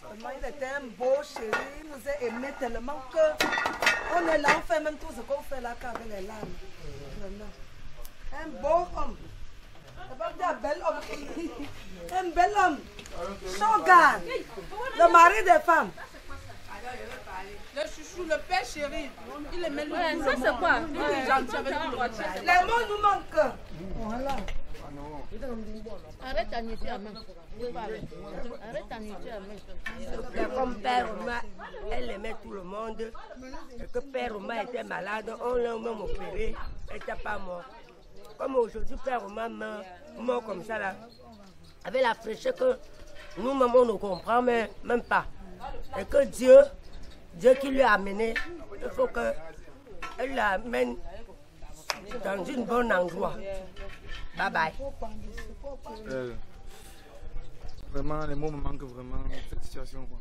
ça. Il était un beau chéri, il nous a aimés tellement que on est là, on fait même tout ce qu'on fait là qu'avec les larmes. Vraiment. Un beau homme. Un bel homme. Un bel homme. Shogun. Le mari des femmes. Le chouchou, le père chéri. Il aimait le monde. Ça c'est quoi? Il est gentil avec tout le monde. Les mots nous manquent. Voilà. Arrête à nier à main. Arrête à nier à main. Comme Père Oma, elle aimait tout le monde. Et que Père Oma était malade, on l'a même opéré, elle n'était pas morte. Comme aujourd'hui, Père Oma meurt mort comme ça là, avec la fraîcheur que nous-mêmes on ne comprend mais même pas. Et que Dieu qui lui a amené, il faut qu'elle l'amène dans une bonne endroit. Bye bye. Vraiment, les mots me manquent vraiment dans cette situation. Quoi.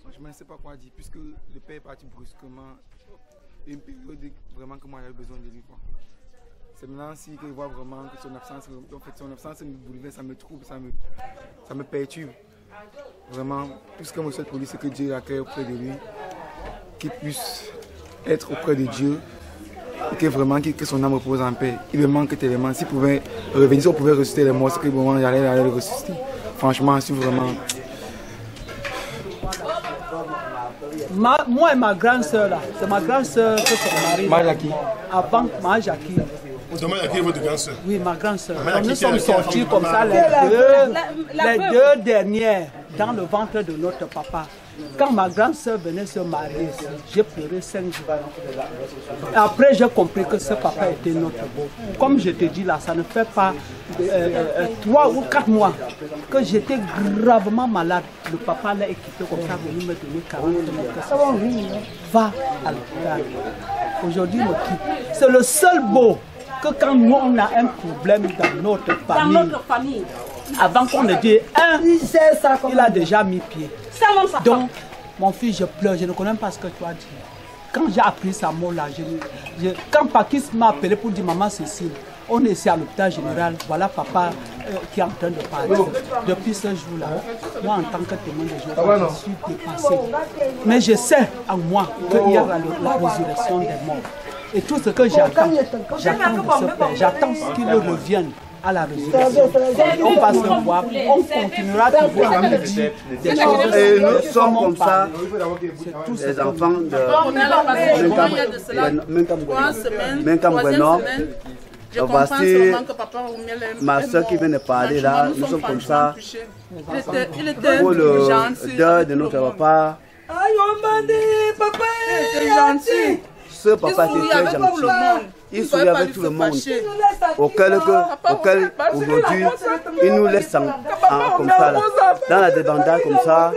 Franchement, je ne sais pas quoi dire, puisque le père est parti brusquement. Une période vraiment que moi j'avais besoin de lui. C'est maintenant si que je vois vraiment que son absence me bouleverse, ça me trouble, ça me perturbe. Vraiment, tout ce que je souhaite pour lui, c'est que Dieu l'accueille auprès de lui, qu'il puisse être auprès de Dieu. Et que vraiment que son âme repose en paix. Il me manque tellement. S'il pouvait revenir, si on pouvait ressusciter les morts, c'est que vraiment j'allais le ressusciter. Franchement, si vraiment. Moi et ma grande soeur là, c'est ma grande soeur que son mari. Majaki. Avant Majaki. Majaki est votre grande soeur? Oui, ma grande soeur. Majaki, Nous sommes sortis comme ça les deux dernières dans le ventre de notre papa. Quand ma grande soeur venait se marier, j'ai pleuré 5 jours. Et après, j'ai compris que ce papa était notre beau. Comme je te dis là, ça ne fait pas 3 ou 4 mois que j'étais gravement malade. Le papa l'a équipé comme ça, venu me donner 40 000. Va à l'hôpital. Aujourd'hui, il me quitte. C'est le seul beau que quand nous on a un problème dans notre famille, avant qu'on ne dise un, il a déjà mis pied. Donc, mon fils, je pleure, je ne connais pas ce que tu as dit. Quand j'ai appris sa mort là, quand Pakis m'a appelé pour dire maman Cécile, on est ici à l'hôpital général, voilà papa qui est en train de parler. Depuis ce jour-là, moi en tant que témoin de Jéhovah, je suis dépassé. Mais je sais en moi qu'il y aura la résurrection des morts. Et tout ce que j'attends de ce Père, j'attends qu'il revienne à la résurrection. On va se voir, on continuera toujours à me dire des choses. Et nous sommes comme ça, les enfants de Menkam. Voici ma soeur qui vient de parler là, nous sommes comme ça pour le deuil de notre papa. Papa était gentil. Ce papa était très gentil. Il souriait avec tout le monde. Auquel aujourd'hui, il nous laisse comme ça, là, dans la débandade comme ça.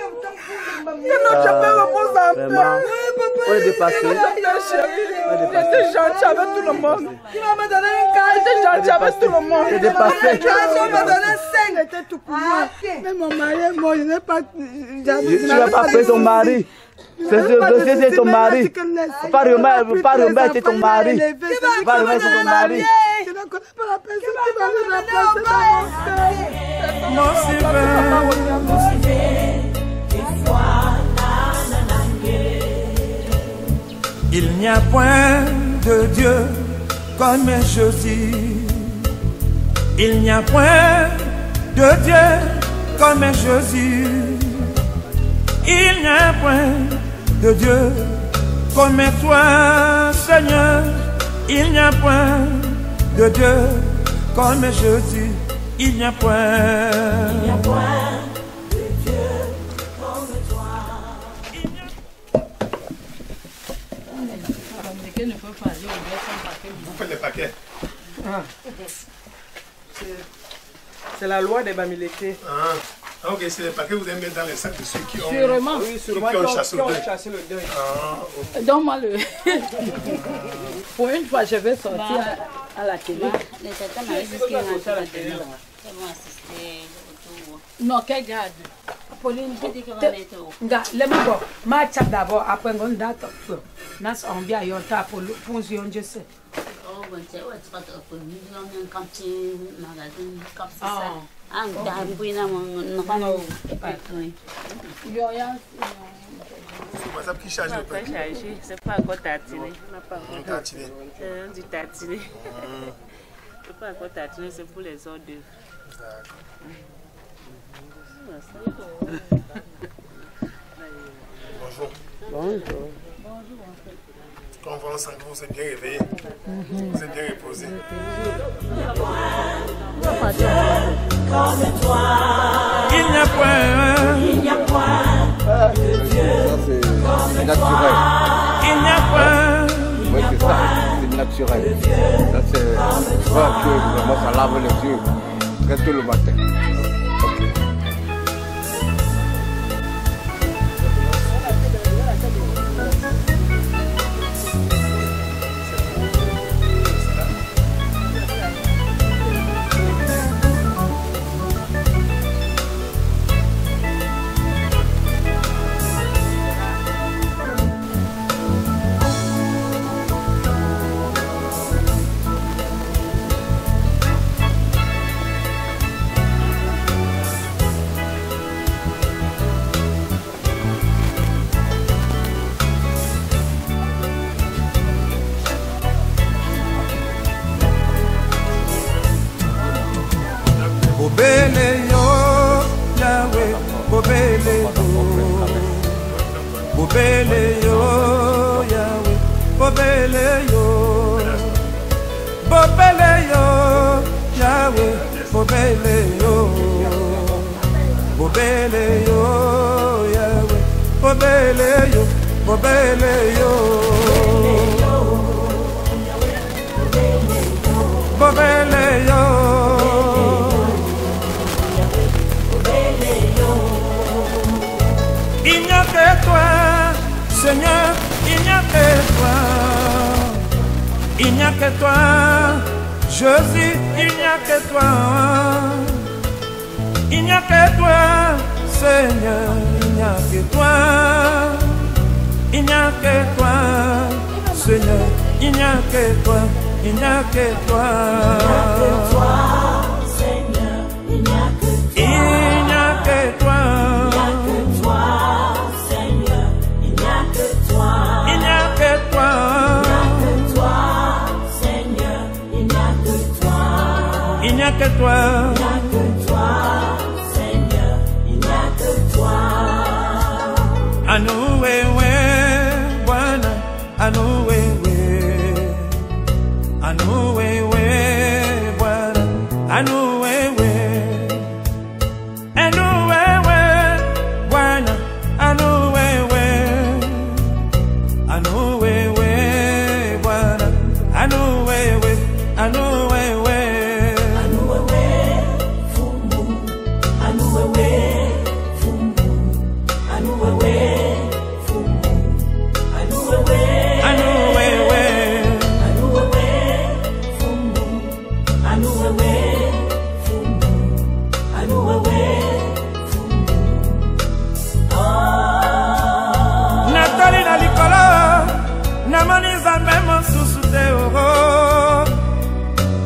Vraiment, on est dépassé. Il était gentil avec tout le monde. Il m'a donné une carte. Il était gentil avec tout le monde. Il est dépassé. Il m'a donné 5, était tout pour moi. Mais mon mari est mort, je n'ai pas. Tu n'as pas fait ton mari. C'est ton mari. Pas Romain, c'est ton mari. Pas Romain, c'est ton mari. Je ne connais pas la personne qui va me remplacer dans mon Il n'y a point de Dieu comme Jésus. Il n'y a point de Dieu comme Jésus. Il n'y a point de Dieu comme toi, Seigneur. Il n'y a point de Dieu comme Jésus. Il n'y a point. Il n'y a point de Dieu comme toi. Vous faites les paquets. C'est la loi des Bamileke. Ok, c'est les paquets que vous allez mettre dans les sacs de ceux qui ont, Sûrement. ceux qui ont chassé le deuil. Okay. Donne-moi le... Pour une fois, je vais sortir à la télé. Non, quel garde. Pauline, je dis que va mettre au... Laisse-moi ma chat d'abord, après on date. Nas on bien y a pour le fonction, je sais. Oh, bon, c'est vrai, tu vas te reprendre. Nous avons un camping, magasin, comme ça. C'est pas encore tatiné. Tatiné. On dit tatiné. C'est pas encore tatiné, c'est pour les hors d'œuvre. Bonjour. Bonjour. Quand on voit ensemble, vous êtes bien réveillé. Vous êtes bien reposé. Il n'y a point de Dieu. C'est naturel. Il n'y a point. Oui, c'est ça. C'est naturel. Ça, c'est voir que vraiment ça lave les yeux très tôt le matin. Bobele yo, Yahweh, Bobele yo. Bobele yo, Yahweh, Bobele yo. Bobele yo, Yahweh, Bobele yo. Bobele yo, Yahweh, Bobele yo, Bobele yo. Bobele yo. Il n'y a que toi, Seigneur, il n'y a que toi. Il n'y a que toi, Jésus, il n'y a que toi. Il n'y a que toi, Seigneur, il n'y a que toi. Il n'y a que toi, Seigneur, il n'y a que toi. Il n'y a que toi. Seigneur, il n'y a que toi. Il n'y a que toi. Il n'y a que toi, Seigneur, il n'y a que toi. Anuwewe, Bwana, anuwewe, anuwewe, Bwana, anuwewe, anuwewe, Bwana, anuwewe, anuwewe, Bwana, anuwewe, anuwewe.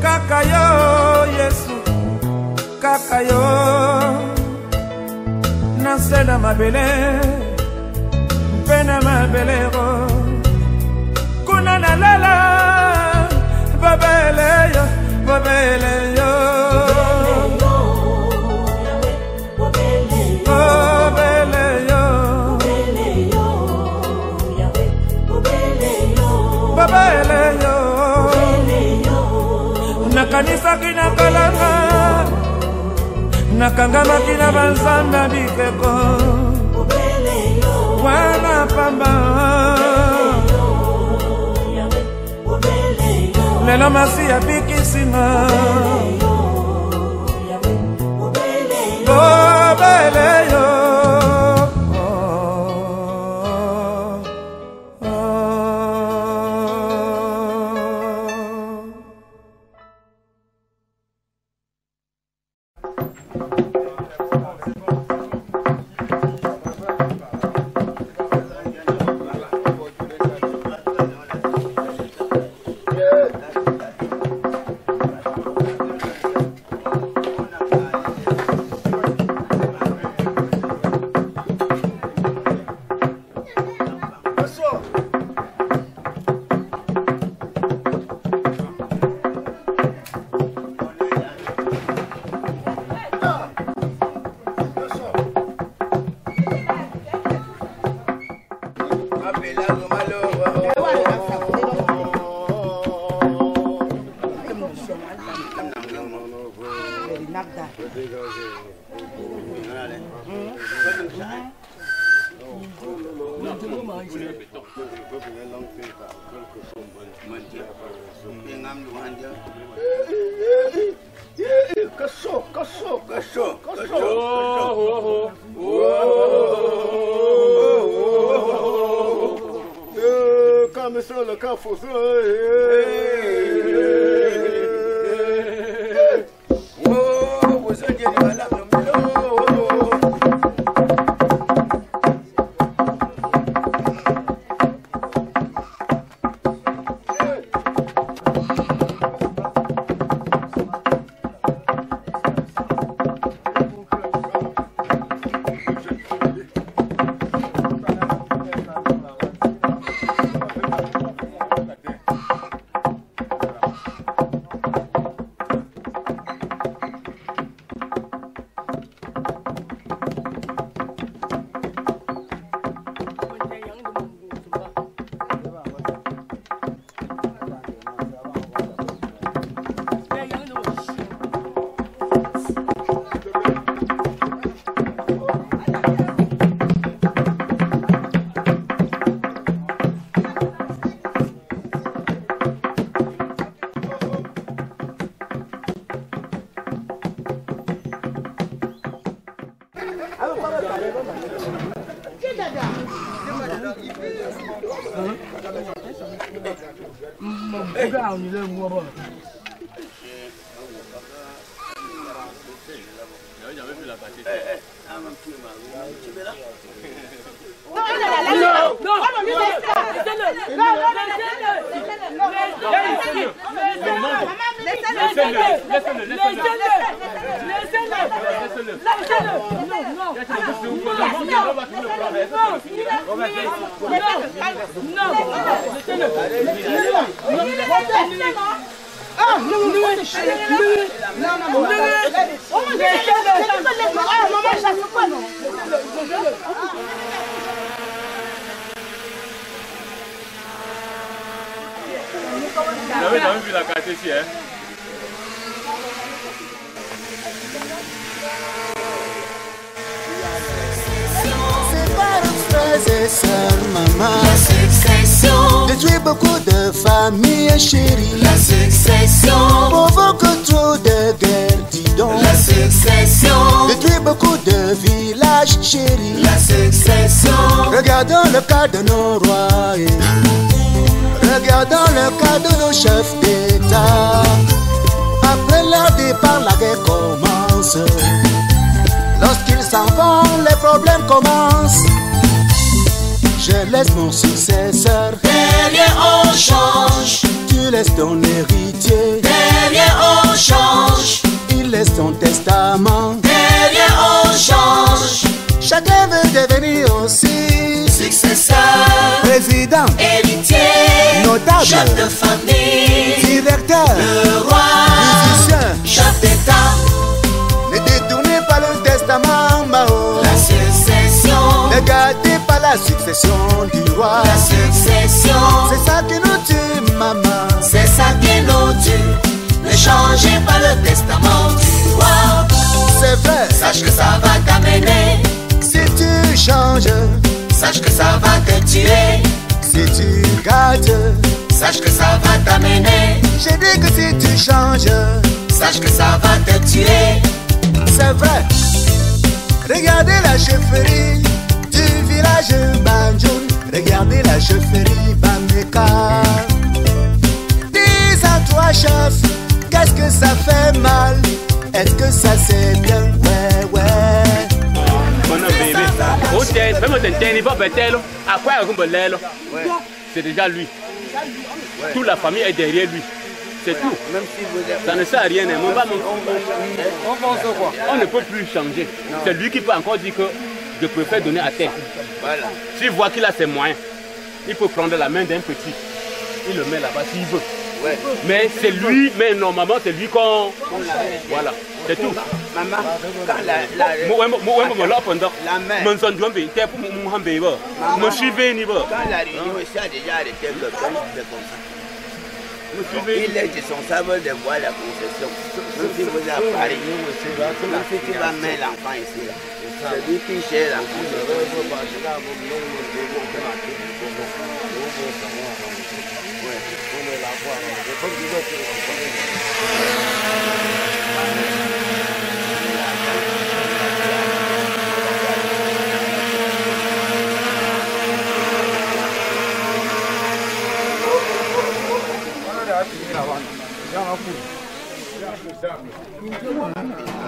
Kakayo, Yesu, Kakayo, Nasena mabele, Pena mabelero, Kuna nalala, Babele yo, Babele yo, Babele yo, Babele yo. Nakanisa kina kalanga, nakangama kina banzanda bikeko. Wana pamba, lelo masi ya bikisima. Bobele yo. Comme ça, le cas faut ça. Vous êtes malade. Vous avez jamais vu la carte ici, hein? C'est pas de frères et sœurs, maman. La succession détruit beaucoup de familles chéries. La succession provoque trop de guerres, dis donc. La succession détruit beaucoup de villages chéris. La succession. Regardons le cas de nos rois. Regardons le cas de nos chefs d'État. Après leur départ, la guerre commence. Lorsqu'ils s'en vont, les problèmes commencent. Je laisse mon successeur. Derrière on change. Tu laisses ton héritier. Derrière on change. Il laisse son testament. Derrière on change. Chacun veut devenir aussi successeur, président, héritier, notable, chef de famille, directeur, le roi, musicien, chef d'État. Ne détournez pas le testament, Mao. La succession. Ne gâtez pas la succession du roi. La succession. C'est ça qui nous tue, maman. C'est ça qui nous tue. Ne changez pas le testament du roi. C'est vrai. Sache que ça va t'amener. Si tu changes, sache que ça va te tuer. Si tu gâtes, sache que ça va t'amener. J'ai dit que si tu changes, sache que ça va te tuer. C'est vrai. Regardez la chefferie du village Banjoun. Regardez la chefferie Bameka. Dis à toi, chef, qu'est-ce que ça fait mal? Est-ce que ça c'est bien? Ouais, ouais. C'est déjà lui. Toute la famille est derrière lui. C'est tout. Même si vous êtes... Ça ne sert à rien. On ne peut plus changer. C'est lui qui peut encore dire que je préfère donner à terre. Voilà. S'il voit qu'il a ses moyens, il peut prendre la main d'un petit. Il le met là-bas s'il veut. Ouais. Mais c'est lui, mais normalement c'est lui qu'on... Voilà, c'est tout. Maman, quand la il est responsable de voir la concession. Si vous appareillez, tu vas mettre l'enfant ici. C'est lui qui gère la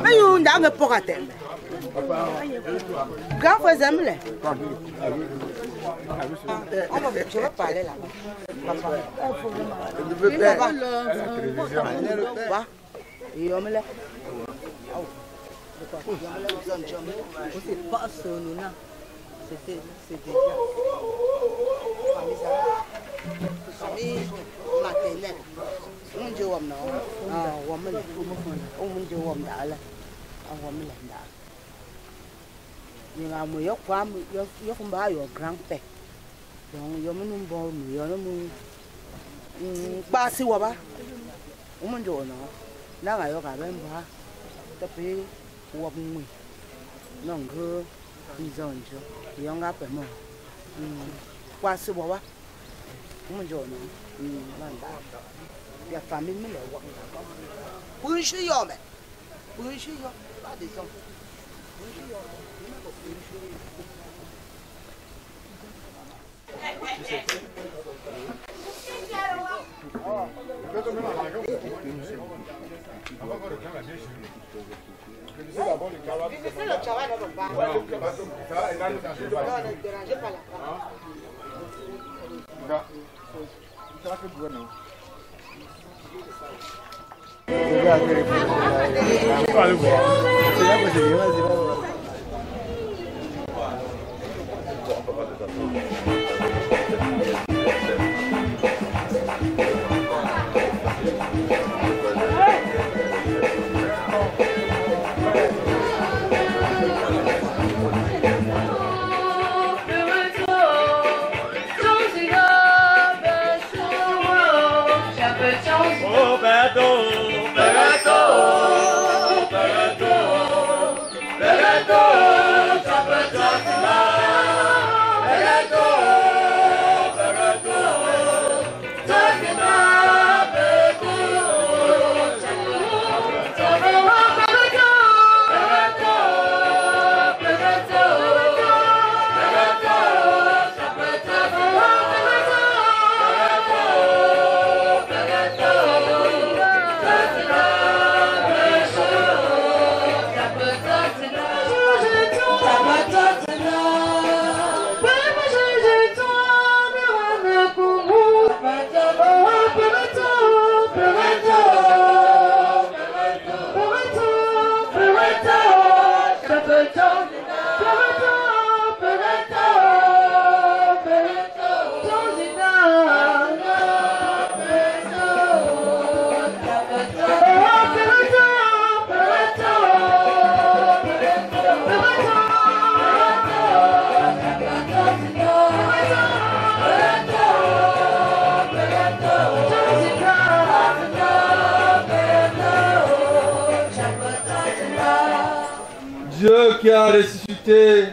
Mais you n'as pas à t'aimer. Grand frère aime les. Je vais parler là. Je veux pas. Et on me l'a. C'est pas ce nous là. C'était déjà. Famille maternelle. On dit on non. Ah, on me l'a. On dit on l'a là. On me l'a. Nhưng mà mười quá mười không bao giờ grand pè, donc giờ mình bao mười giờ nó mình ba siêu ba, mình rồi nó, đã ngày có cả bên ba, tapi uap mười, nó cứ đi rồi chứ, thì ông ngáp phải mờ, qua siêu ba, mình rồi nó, mình đã, giờ phạm mình mới lấy uap, bún suy yo mẹ, bún suy yo, ba đi xong, bún suy yo. Dieu qui a ressuscité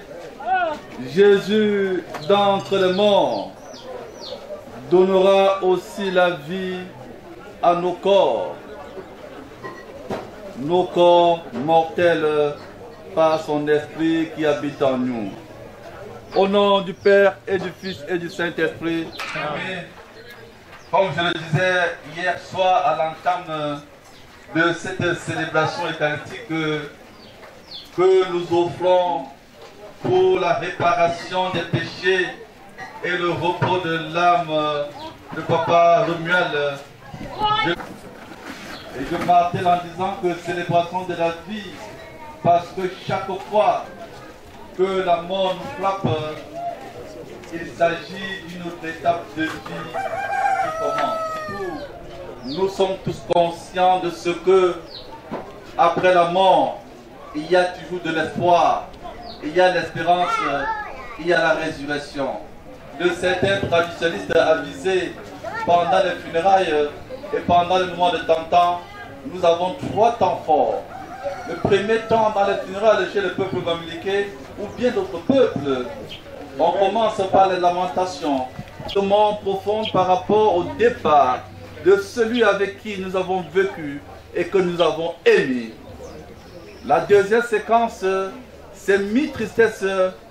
Jésus d'entre les morts donnera aussi la vie à nos corps mortels par son esprit qui habite en nous. Au nom du Père et du Fils et du Saint-Esprit. Amen. Comme je le disais hier soir à l'entame de cette célébration eucharistique que nous offrons pour la réparation des péchés et le repos de l'âme de Papa Romuald. Et je martèle en disant que célébration de la vie, parce que chaque fois que la mort nous frappe, il s'agit d'une autre étape de vie qui commence. Nous sommes tous conscients de ce que, après la mort, il y a toujours de l'espoir, il y a l'espérance, il y a la résurrection. De certains traditionnistes avisés pendant les funérailles et pendant le mois de Tantan, nous avons 3 temps forts. le premier temps dans les funérailles chez le peuple bamileke ou bien d'autres peuples. On commence par les lamentations, tellement profondes par rapport au départ de celui avec qui nous avons vécu et que nous avons aimé. La deuxième séquence, c'est mi-tristesse,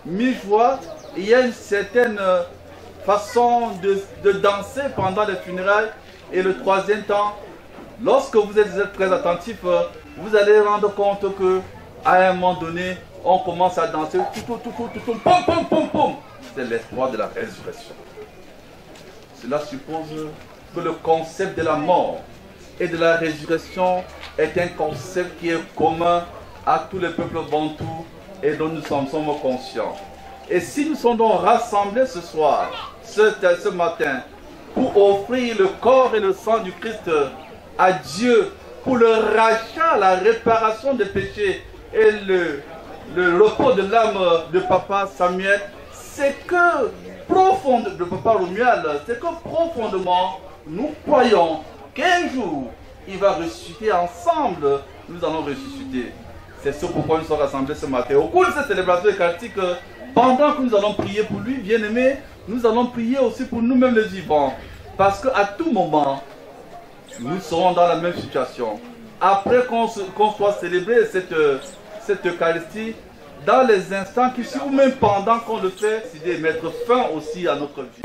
mi-joie. Il y a une certaine façon de danser pendant les funérailles. Et le troisième temps, lorsque vous êtes très attentif, vous allez rendre compte que à un moment donné, on commence à danser, pom, pom, pom, pom. C'est l'espoir de la résurrection. Cela suppose que le concept de la mort et de la résurrection est un concept qui est commun à tous les peuples bantous et dont nous sommes conscients. Et si nous sommes donc rassemblés ce soir, ce matin, pour offrir le corps et le sang du Christ à Dieu, pour le rachat, la réparation des péchés et le repos de l'âme de Papa Samuel, c'est que profondément, de Papa Romuald, c'est que profondément, nous croyons qu'un jour, il va ressusciter ensemble, nous allons ressusciter. C'est ce pourquoi nous sommes rassemblés ce matin. Au cours de cette célébration eucharistique, pendant que nous allons prier pour lui, bien-aimé, nous allons prier aussi pour nous-mêmes les vivants. Parce qu'à tout moment, nous serons dans la même situation. Après qu'on soit célébré cette Eucharistie, dans les instants qui sont, ou même pendant qu'on le fait, c'est de mettre fin aussi à notre vie.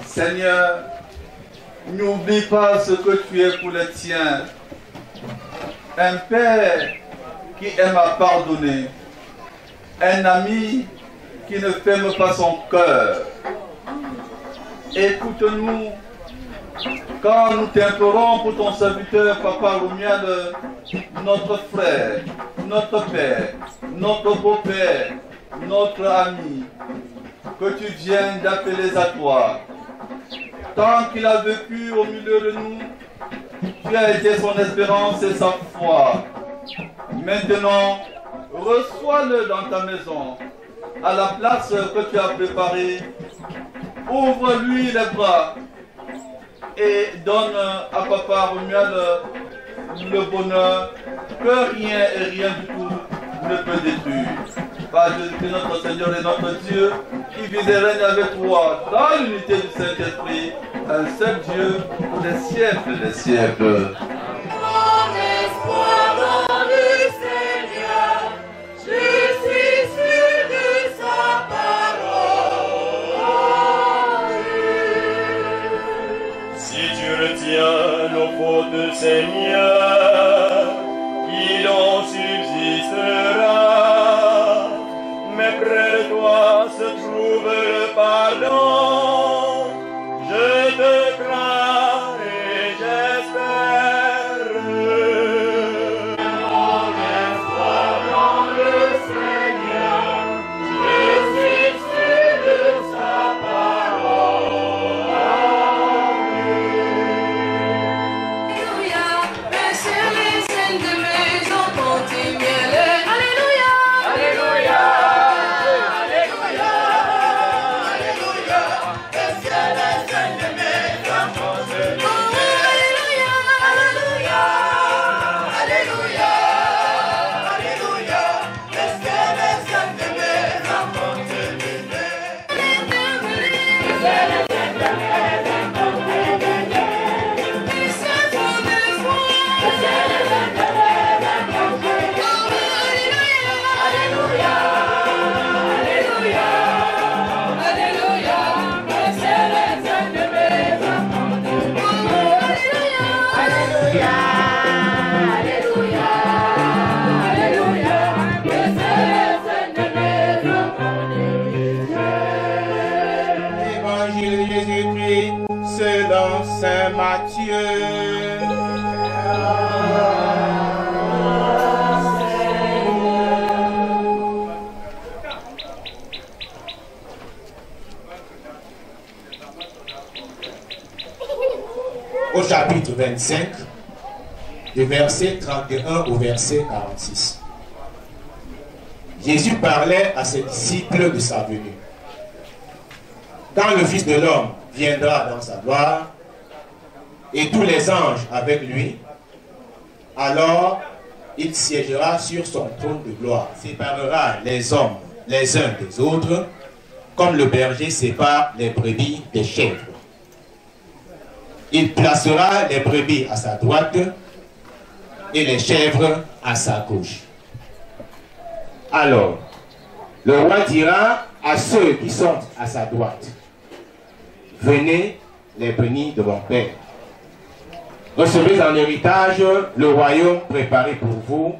Seigneur, n'oublie pas ce que tu es pour les tiens. Un père qui aime à pardonner. Un ami qui ne ferme pas son cœur. Écoute-nous quand nous t'implorons pour ton serviteur, Papa Romuald, notre frère, notre père, notre beau-père, notre ami, que tu viennes d'appeler à toi. Tant qu'il a vécu au milieu de nous, tu as été son espérance et sa foi. Maintenant, reçois-le dans ta maison, à la place que tu as préparée. Ouvre-lui les bras et donne à Papa Romuald le bonheur que rien et rien du tout ne peut détruire. Par Jésus-Christ notre Seigneur et notre Dieu, qui vit et règne avec toi dans l'unité du Saint-Esprit, un seul Dieu pour les siècles des siècles. Mon espoir dans le Seigneur, je suis sûr de sa parole. Si tu retiens nos fautes, Seigneur, il en subsistera. Mais près de toi se trouve le pardon. Je te crains et j'espère. Mon espoir dans le Seigneur, je suis sûr de sa parole. Alléluia, baissez les scènes de maison, continuez-les. Alléluia, Alléluia. Évangile de Jésus-Christ, selon Saint Matthieu. Au chapitre 25, du verset 31 au verset 46. Jésus parlait à ses disciples de sa venue. Quand le Fils de l'homme viendra dans sa gloire, et tous les anges avec lui, alors il siégera sur son trône de gloire, séparera les hommes les uns des autres, comme le berger sépare les brebis des chèvres. Il placera les brebis à sa droite et les chèvres à sa gauche. Alors, le roi dira à ceux qui sont à sa droite, venez les bénis de mon Père. Recevez en héritage le royaume préparé pour vous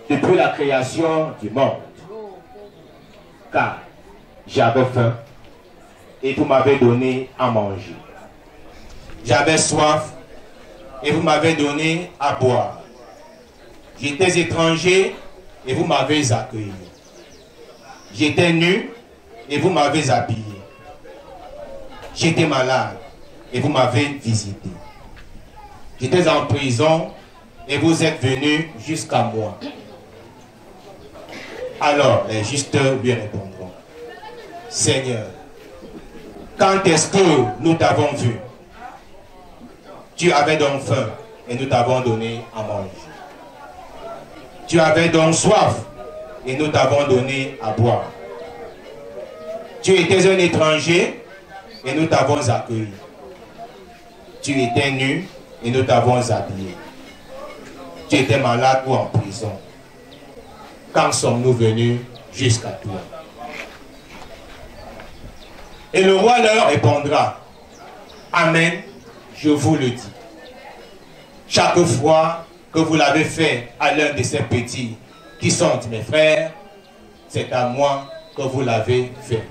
depuis la création du monde. Car j'avais faim et vous m'avez donné à manger. J'avais soif et vous m'avez donné à boire. J'étais étranger et vous m'avez accueilli. J'étais nu et vous m'avez habillé. J'étais malade et vous m'avez visité. J'étais en prison et vous êtes venus jusqu'à moi. Alors les justes lui répondront, Seigneur, quand est-ce que nous t'avons vu? Tu avais donc faim et nous t'avons donné à manger. Tu avais donc soif et nous t'avons donné à boire. Tu étais un étranger et nous t'avons accueilli. Tu étais nu et nous t'avons habillé. Tu étais malade ou en prison. Quand sommes-nous venus jusqu'à toi? Et le roi leur répondra, Amen, je vous le dis. Chaque fois que vous l'avez fait à l'un de ces petits qui sont mes frères, c'est à moi que vous l'avez fait.